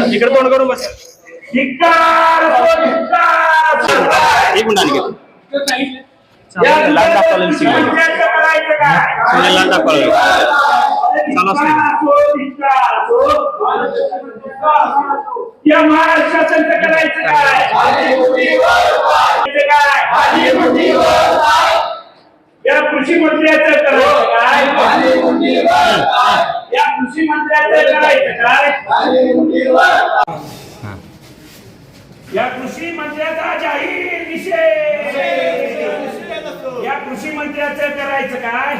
तिकडे तोंड करून बस. एक मिनिट घेतो. लाल दाखवलं लाल दाखवलं या महाराष्ट्राचं करायचं काय? या कृषी मंत्र्याचं करायचं काय? या कृषी मंत्र्याचं करायचं काय? या कृषी मंत्र्याचा जाहीर निषेध. या कृषी मंत्र्याचं करायचं काय?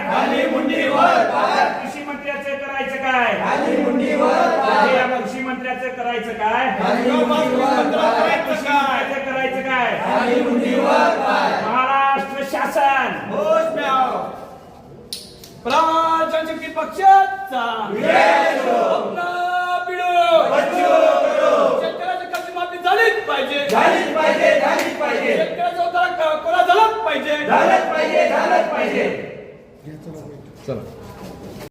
कृषी मंत्र्याचं करायचं काय? या कृषी मंत्र्याचं करायचं काय? करायचं काय? महाराष्ट्र शासन जनशक्ती पक्षाचा शेतकऱ्याची कर्जमाफी झालीच पाहिजे. शेतकऱ्याचा उद्धार कोणा झालाच पाहिजे. चला.